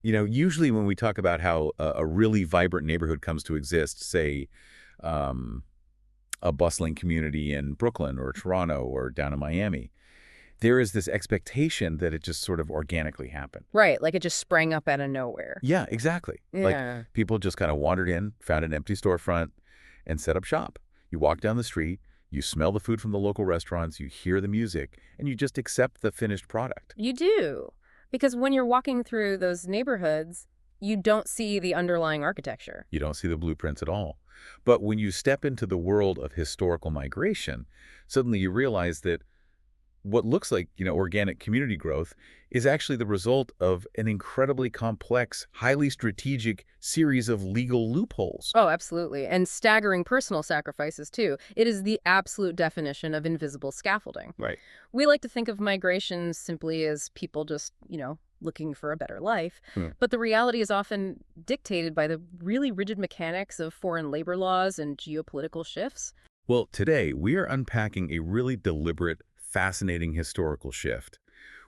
Usually when we talk about how a really vibrant neighborhood comes to exist, say, um, a bustling community in Brooklyn or Toronto or down in Miami, there is this expectation that it just sort of organically happened. Right, like it just sprang up out of nowhere. Yeah, exactly. Like Yeah. people just kind of wandered in, found an empty storefront, and set up shop. You walk down the street, you smell the food from the local restaurants, you hear the music, and you just accept the finished product. You do. Because when you're walking through those neighborhoods, you don't see the underlying architecture. You don't see the blueprints at all. But when you step into the world of historical migration, suddenly you realize that what looks like, organic community growth is actually the result of an incredibly complex, highly strategic series of legal loopholes. Oh, absolutely. And staggering personal sacrifices, too. It is the absolute definition of invisible scaffolding. Right. We like to think of migration simply as people just, looking for a better life. But the reality is often dictated by the really rigid mechanics of foreign labor laws and geopolitical shifts. Well, today we are unpacking a really deliberate, fascinating historical shift.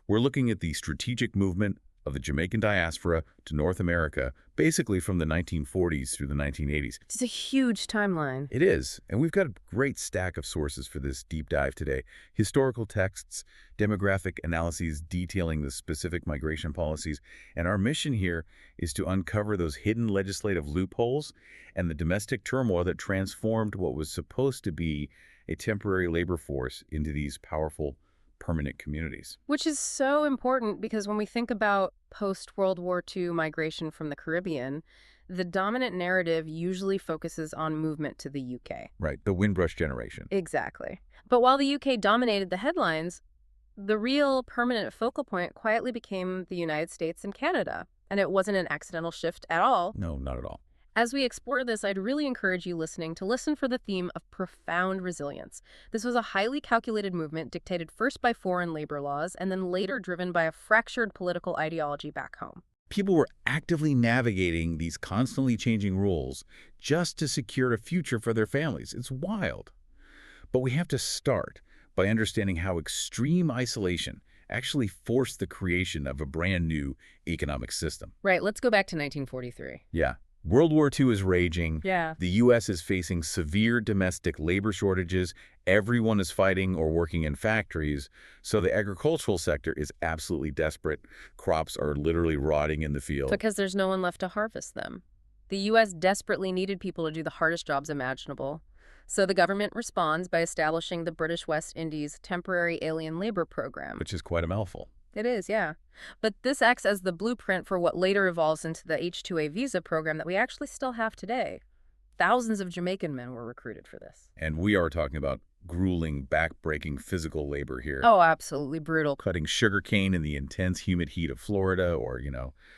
We're looking at the strategic movement of the Jamaican diaspora to North America, basically from the 1940s through the 1980s. It's a huge timeline. It is, and we've got a great stack of sources for this deep dive today. Historical texts, demographic analyses detailing the specific migration policies, and our mission here is to uncover those hidden legislative loopholes and the domestic turmoil that transformed what was supposed to be a temporary labor force into these powerful, permanent communities. Which is so important because when we think about post-World War II migration from the Caribbean, the dominant narrative usually focuses on movement to the UK. Right, the Windrush generation. Exactly. But while the UK dominated the headlines, the real permanent focal point quietly became the United States and Canada. And it wasn't an accidental shift at all. No, not at all. As we explore this, I'd really encourage you listening to listen for the theme of profound resilience. This was a highly calculated movement dictated first by foreign labor laws and then later driven by a fractured political ideology back home. People were actively navigating these constantly changing rules just to secure a future for their families. It's wild. But we have to start by understanding how extreme isolation actually forced the creation of a brand new economic system. Right, let's go back to 1943. Yeah. World War II is raging. Yeah. The U.S. is facing severe domestic labor shortages. Everyone is fighting or working in factories. So the agricultural sector is absolutely desperate. Crops are literally rotting in the field. Because there's no one left to harvest them. The U.S. desperately needed people to do the hardest jobs imaginable. So the government responds by establishing the British West Indies Temporary Alien Labor Program. Which is quite a mouthful. It is, yeah. But this acts as the blueprint for what later evolves into the H-2A visa program that we actually still have today. Thousands of Jamaican men were recruited for this. And we are talking about grueling, back-breaking physical labor here. Oh, absolutely brutal. Cutting sugarcane in the intense, humid heat of Florida or,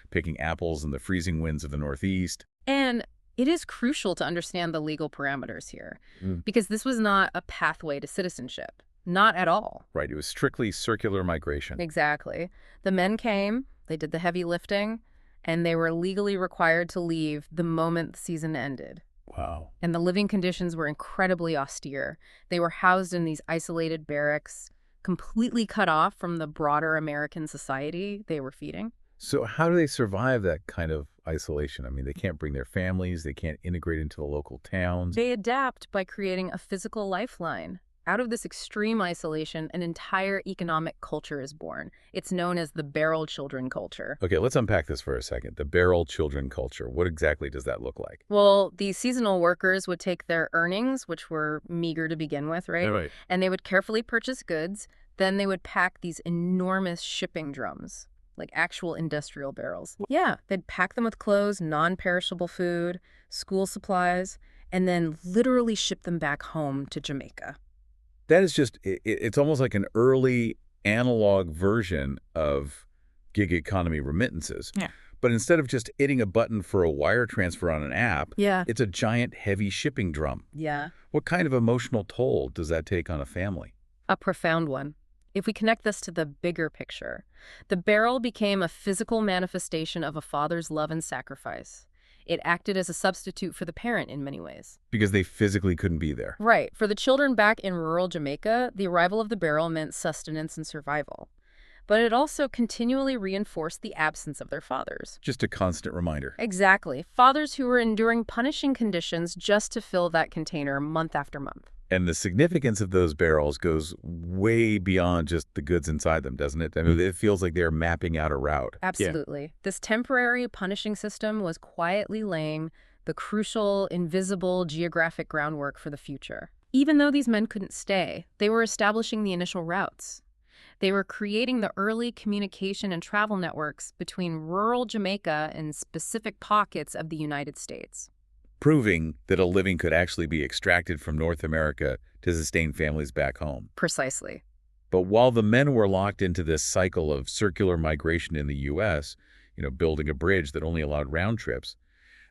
picking apples in the freezing winds of the Northeast. And it is crucial to understand the legal parameters here, because this was not a pathway to citizenship. Not at all. Right. It was strictly circular migration. Exactly. The men came, they did the heavy lifting, and they were legally required to leave the moment the season ended. Wow. And the living conditions were incredibly austere. They were housed in these isolated barracks, completely cut off from the broader American society they were feeding. So how do they survive that kind of isolation? I mean, they can't bring their families, they can't integrate into the local towns. They adapt by creating a physical lifeline. Out of this extreme isolation, an entire economic culture is born. It's known as the barrel children culture. Okay, let's unpack this for a second. The barrel children culture. What exactly does that look like? Well, these seasonal workers would take their earnings, which were meager to begin with, right? Yeah, right. And they would carefully purchase goods. Then they would pack these enormous shipping drums, like actual industrial barrels. Yeah, they'd pack them with clothes, non-perishable food, school supplies, and then literally ship them back home to Jamaica. That is just, it's almost like an early analog version of gig economy remittances. Yeah. But instead of just hitting a button for a wire transfer on an app, Yeah. it's a giant, heavy shipping drum. Yeah. What kind of emotional toll does that take on a family? A profound one. If we connect this to the bigger picture, the barrel became a physical manifestation of a father's love and sacrifice. It acted as a substitute for the parent in many ways. Because they physically couldn't be there. Right. For the children back in rural Jamaica, the arrival of the barrel meant sustenance and survival. but it also continually reinforced the absence of their fathers. Just a constant reminder. Exactly. Fathers who were enduring punishing conditions just to fill that container month after month. And the significance of those barrels goes way beyond just the goods inside them, doesn't it? I mean, it feels like they're mapping out a route. Absolutely. This temporary punishing system was quietly laying the crucial, invisible geographic groundwork for the future. Even though these men couldn't stay, they were establishing the initial routes. They were creating the early communication and travel networks between rural Jamaica and specific pockets of the United States. Proving that a living could actually be extracted from North America to sustain families back home. Precisely. But while the men were locked into this cycle of circular migration in the U.S., building a bridge that only allowed round trips,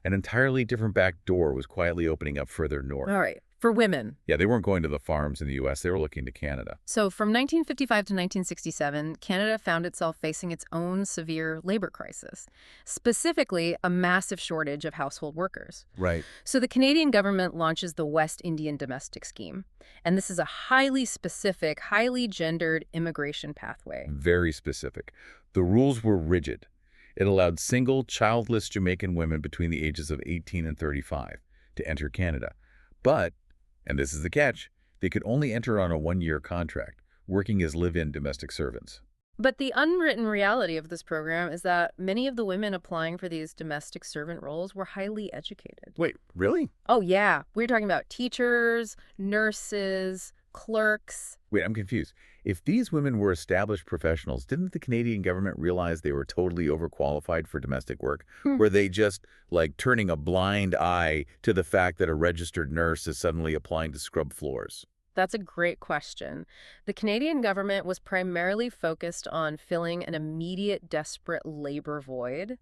an entirely different back door was quietly opening up further north. All right. For women. Yeah, they weren't going to the farms in the U.S. They were looking to Canada. So from 1955 to 1967, Canada found itself facing its own severe labor crisis, specifically a massive shortage of household workers. Right. So the Canadian government launches the West Indian Domestic Scheme, and this is a highly specific, highly gendered immigration pathway. Very specific. The rules were rigid. It allowed single, childless Jamaican women between the ages of 18 and 35 to enter Canada. But, and this is the catch, they could only enter on a one-year contract, working as live-in domestic servants. But the unwritten reality of this program is that many of the women applying for these domestic servant roles were highly educated. Wait, really? Oh, yeah. We're talking about teachers, nurses, clerks. Wait, I'm confused. If these women were established professionals, didn't the Canadian government realize they were totally overqualified for domestic work? Were they just, turning a blind eye to the fact that a registered nurse is suddenly applying to scrub floors? That's a great question. The Canadian government was primarily focused on filling an immediate, desperate labor void.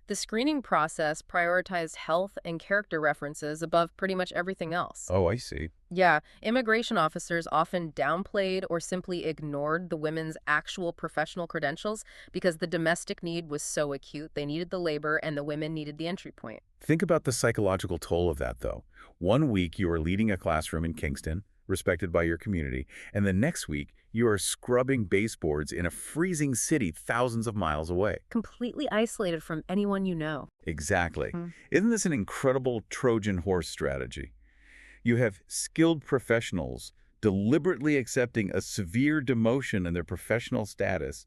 The screening process prioritized health and character references above pretty much everything else. Oh, I see. Yeah, immigration officers often downplayed or simply ignored the women's actual professional credentials because the domestic need was so acute. They needed the labor and the women needed the entry point. Think about the psychological toll of that, though. One week you are leading a classroom in Kingston, respected by your community, and the next week you are scrubbing baseboards in a freezing city thousands of miles away. Completely isolated from anyone you know. Exactly. Isn't this an incredible Trojan horse strategy? You have skilled professionals deliberately accepting a severe demotion in their professional status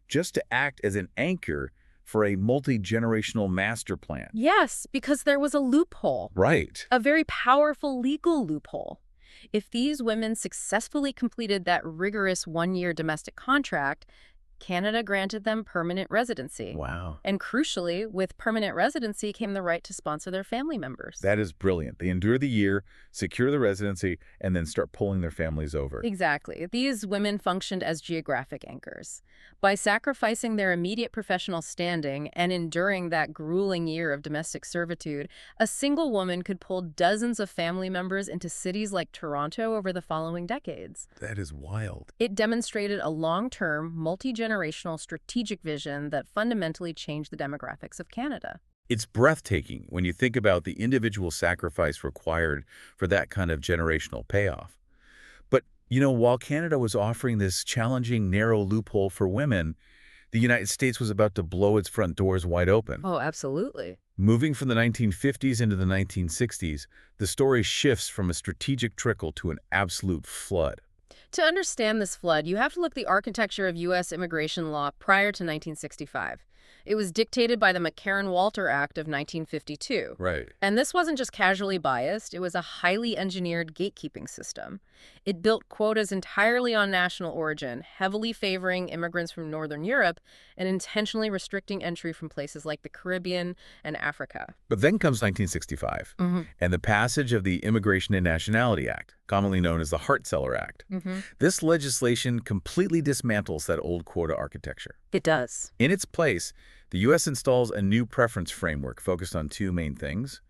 just to act as an anchor for a multi-generational master plan. Yes, because there was a loophole. Right. A very powerful legal loophole. If these women successfully completed that rigorous one-year domestic contract, Canada granted them permanent residency. Wow. And crucially, with permanent residency came the right to sponsor their family members. That is brilliant. They endure the year, secure the residency, and then start pulling their families over. Exactly. These women functioned as geographic anchors. By sacrificing their immediate professional standing and enduring that grueling year of domestic servitude, a single woman could pull dozens of family members into cities like Toronto over the following decades. That is wild. It demonstrated a long-term, multi-generational strategic vision that fundamentally changed the demographics of Canada. It's breathtaking when you think about the individual sacrifice required for that kind of generational payoff. But, while Canada was offering this challenging, narrow loophole for women, the United States was about to blow its front doors wide open. Oh, absolutely. Moving from the 1950s into the 1960s, the story shifts from a strategic trickle to an absolute flood. To understand this flood, you have to look at the architecture of U.S. immigration law prior to 1965. It was dictated by the McCarran-Walter Act of 1952. Right. And this wasn't just casually biased, it was a highly engineered gatekeeping system. It built quotas entirely on national origin, heavily favoring immigrants from Northern Europe and intentionally restricting entry from places like the Caribbean and Africa. But then comes 1965, and the passage of the Immigration and Nationality Act, commonly known as the Hart-Celler Act. This legislation completely dismantles that old quota architecture. It does. In its place, the U.S. installs a new preference framework focused on two main things: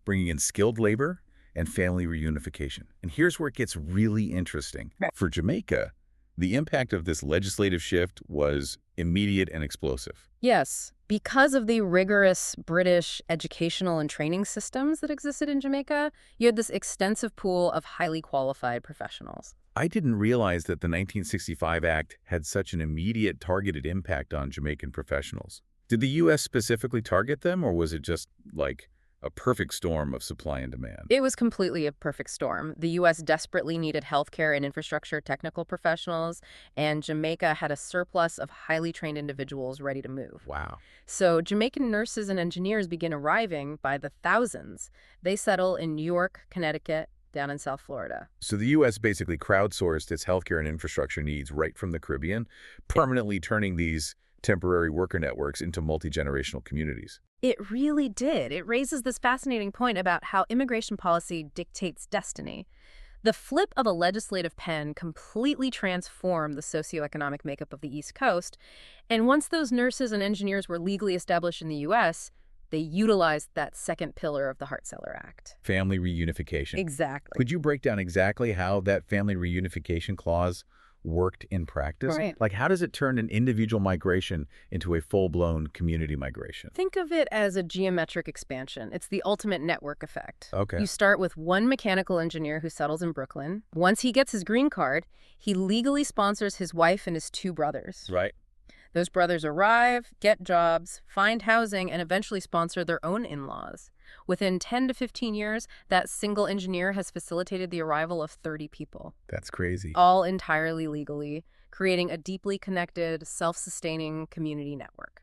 bringing in skilled labor and family reunification. And here's where it gets really interesting. For Jamaica, the impact of this legislative shift was immediate and explosive. Yes, because of the rigorous British educational and training systems that existed in Jamaica, you had this extensive pool of highly qualified professionals. I didn't realize that the 1965 Act had such an immediate targeted impact on Jamaican professionals. Did the U.S. specifically target them, or was it just like a perfect storm of supply and demand? It was completely a perfect storm. The U.S. desperately needed healthcare and infrastructure technical professionals, and Jamaica had a surplus of highly trained individuals ready to move. Wow. So Jamaican nurses and engineers begin arriving by the thousands. They settle in New York, Connecticut, down in South Florida. So the U.S. basically crowdsourced its healthcare and infrastructure needs right from the Caribbean, permanently turning these temporary worker networks into multi-generational communities. It really did. It raises this fascinating point about how immigration policy dictates destiny. The flip of a legislative pen completely transformed the socioeconomic makeup of the East Coast, and once those nurses and engineers were legally established in the U.S., they utilized that second pillar of the Hart-Celler Act. Family reunification. Exactly. Could you break down exactly how that family reunification clause worked in practice? Right. Like, how does it turn an individual migration into a full-blown community migration? Think of it as a geometric expansion. It's the ultimate network effect. Okay. You start with one mechanical engineer who settles in Brooklyn. Once he gets his green card, he legally sponsors his wife and his two brothers. Right. Those brothers arrive, get jobs, find housing, and eventually sponsor their own in-laws. Within 10 to 15 years, that single engineer has facilitated the arrival of 30 people, That's crazy. all entirely legally, creating a deeply connected, self-sustaining community network.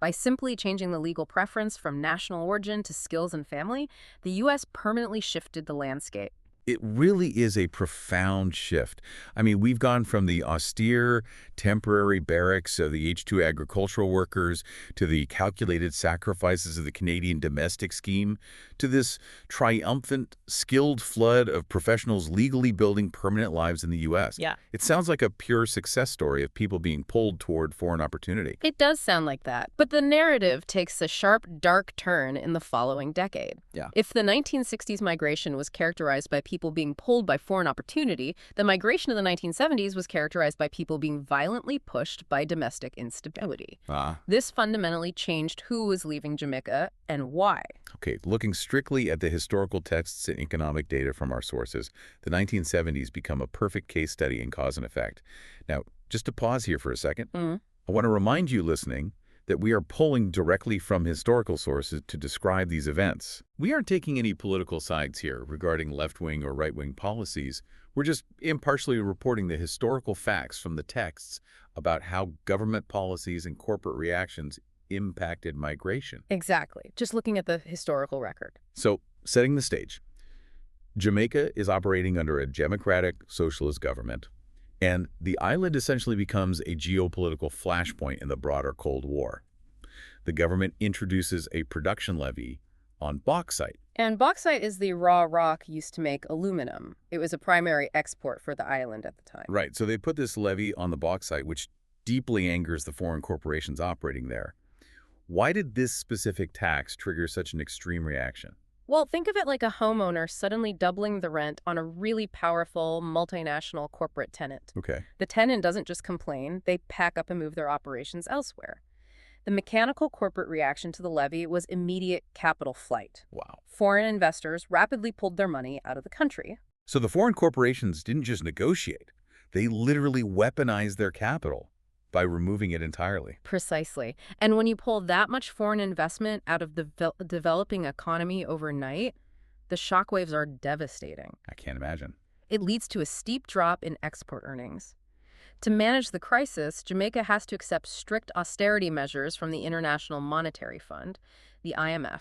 By simply changing the legal preference from national origin to skills and family, the U.S. permanently shifted the landscape. It really is a profound shift. I mean, we've gone from the austere, temporary barracks of the H-2 agricultural workers to the calculated sacrifices of the Canadian domestic scheme to this triumphant, skilled flood of professionals legally building permanent lives in the U.S. Yeah. It sounds like a pure success story of people being pulled toward foreign opportunity. It does sound like that, but the narrative takes a sharp, dark turn in the following decade. Yeah. If the 1960s migration was characterized by people being pulled by foreign opportunity, the migration of the 1970s was characterized by people being violently pushed by domestic instability. This fundamentally changed who was leaving Jamaica and why. Okay, looking strictly at the historical texts and economic data from our sources, the 1970s become a perfect case study in cause and effect. Now, just to pause here for a second, I want to remind you listening that we are pulling directly from historical sources to describe these events. We aren't taking any political sides here regarding left-wing or right-wing policies. We're just impartially reporting the historical facts from the texts about how government policies and corporate reactions impacted migration. Exactly. Just looking at the historical record. So, setting the stage. Jamaica is operating under a democratic socialist government, and the island essentially becomes a geopolitical flashpoint in the broader Cold War. The government introduces a production levy on bauxite. And bauxite is the raw rock used to make aluminum. It was a primary export for the island at the time. Right, so they put this levy on the bauxite, which deeply angers the foreign corporations operating there. Why did this specific tax trigger such an extreme reaction? Well, think of it like a homeowner suddenly doubling the rent on a really powerful multinational corporate tenant. Okay. The tenant doesn't just complain, they pack up and move their operations elsewhere. The mechanical corporate reaction to the levy was immediate capital flight. Wow. Foreign investors rapidly pulled their money out of the country. So the foreign corporations didn't just negotiate. They literally weaponized their capital by removing it entirely. Precisely. And when you pull that much foreign investment out of the developing economy overnight, the shockwaves are devastating. I can't imagine. It leads to a steep drop in export earnings. To manage the crisis, Jamaica has to accept strict austerity measures from the International Monetary Fund, the IMF.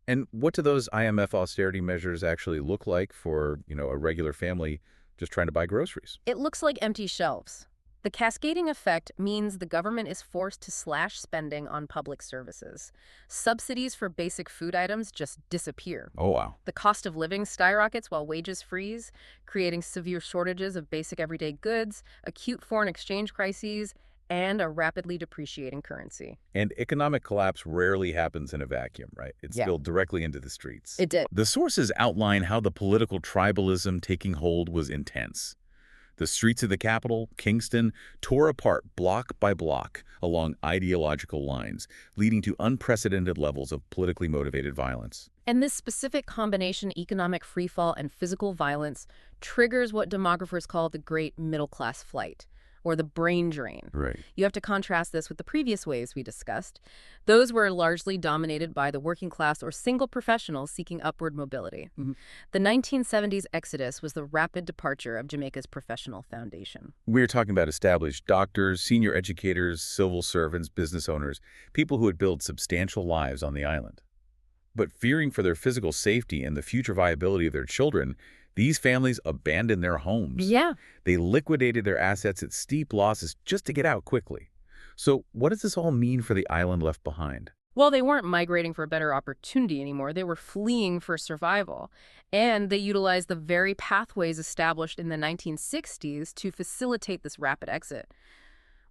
And what do those IMF austerity measures actually look like for, a regular family just trying to buy groceries? It looks like empty shelves. The cascading effect means the government is forced to slash spending on public services. Subsidies for basic food items just disappear. Oh, wow. The cost of living skyrockets while wages freeze, creating severe shortages of basic everyday goods, acute foreign exchange crises, and a rapidly depreciating currency. And economic collapse rarely happens in a vacuum, right? It spilled directly into the streets. It did. The sources outline how the political tribalism taking hold was intense. The streets of the capital, Kingston, tore apart block by block along ideological lines, leading to unprecedented levels of politically motivated violence. And this specific combination, economic freefall and physical violence, triggers what demographers call the great middle-class flight, or the brain drain. Right. You have to contrast this with the previous waves we discussed. Those were largely dominated by the working class or single professionals seeking upward mobility. The 1970s exodus was the rapid departure of Jamaica's professional foundation. We're talking about established doctors, senior educators, civil servants, business owners, people who had built substantial lives on the island. But fearing for their physical safety and the future viability of their children, these families abandoned their homes. Yeah. They liquidated their assets at steep losses just to get out quickly. So what does this all mean for the island left behind? Well, they weren't migrating for a better opportunity anymore. They were fleeing for survival. And they utilized the very pathways established in the 1960s to facilitate this rapid exit.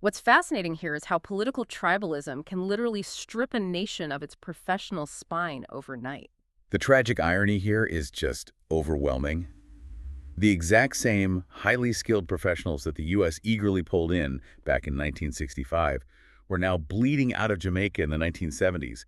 What's fascinating here is how political tribalism can literally strip a nation of its professional spine overnight. The tragic irony here is just overwhelming. The exact same highly skilled professionals that the U.S. eagerly pulled in back in 1965 were now bleeding out of Jamaica in the 1970s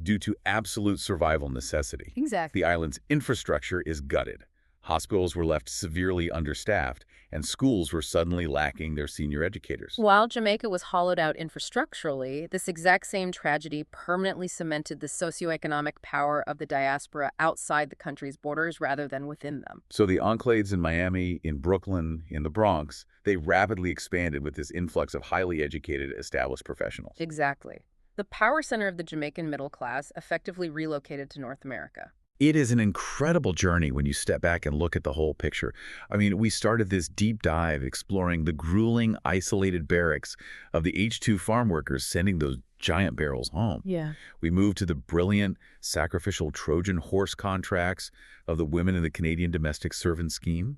due to absolute survival necessity. Exactly. The island's infrastructure is gutted. Hospitals were left severely understaffed, and schools were suddenly lacking their senior educators. While Jamaica was hollowed out infrastructurally, this exact same tragedy permanently cemented the socioeconomic power of the diaspora outside the country's borders rather than within them. So the enclaves in Miami, in Brooklyn, in the Bronx, they rapidly expanded with this influx of highly educated, established professionals. Exactly. The power center of the Jamaican middle class effectively relocated to North America. It is an incredible journey when you step back and look at the whole picture. I mean, we started this deep dive exploring the grueling, isolated barracks of the H-2 farm workers sending those giant barrels home. Yeah. We moved to the brilliant, sacrificial Trojan horse contracts of the women in the Canadian domestic servant scheme.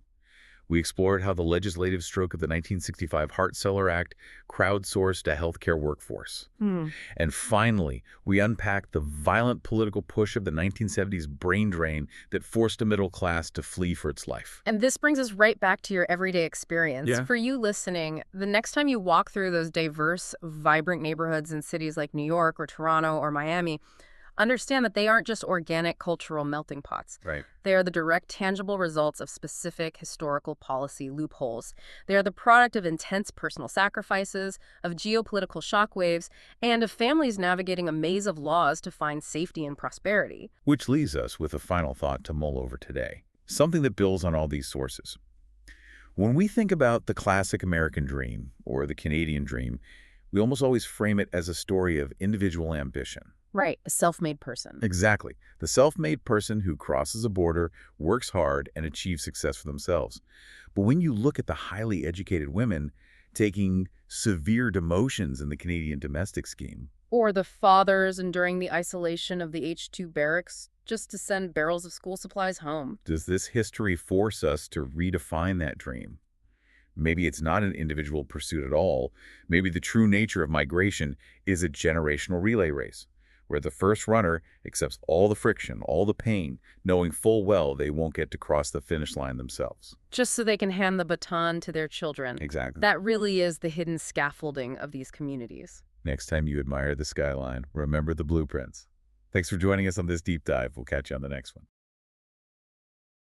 We explored how the legislative stroke of the 1965 Hart-Celler Act crowdsourced a healthcare workforce. And finally, we unpacked the violent political push of the 1970s brain drain that forced a middle class to flee for its life. And this brings us right back to your everyday experience. Yeah. For you listening, the next time you walk through those diverse, vibrant neighborhoods in cities like New York or Toronto or Miami, understand that they aren't just organic cultural melting pots. Right. They are the direct, tangible results of specific historical policy loopholes. They are the product of intense personal sacrifices, of geopolitical shockwaves, and of families navigating a maze of laws to find safety and prosperity. Which leaves us with a final thought to mull over today, something that builds on all these sources. When we think about the classic American dream, or the Canadian dream, we almost always frame it as a story of individual ambition. Right, a self-made person. Exactly. The self-made person who crosses a border, works hard, and achieves success for themselves. But when you look at the highly educated women taking severe demotions in the Canadian domestic scheme, Or the fathers enduring the isolation of the H-2 barracks just to send barrels of school supplies home. does this history force us to redefine that dream? Maybe it's not an individual pursuit at all. Maybe the true nature of migration is a generational relay race, where the first runner accepts all the friction, all the pain, knowing full well they won't get to cross the finish line themselves. Just so they can hand the baton to their children. Exactly. That really is the hidden scaffolding of these communities. Next time you admire the skyline, remember the blueprints. Thanks for joining us on this deep dive. We'll catch you on the next one.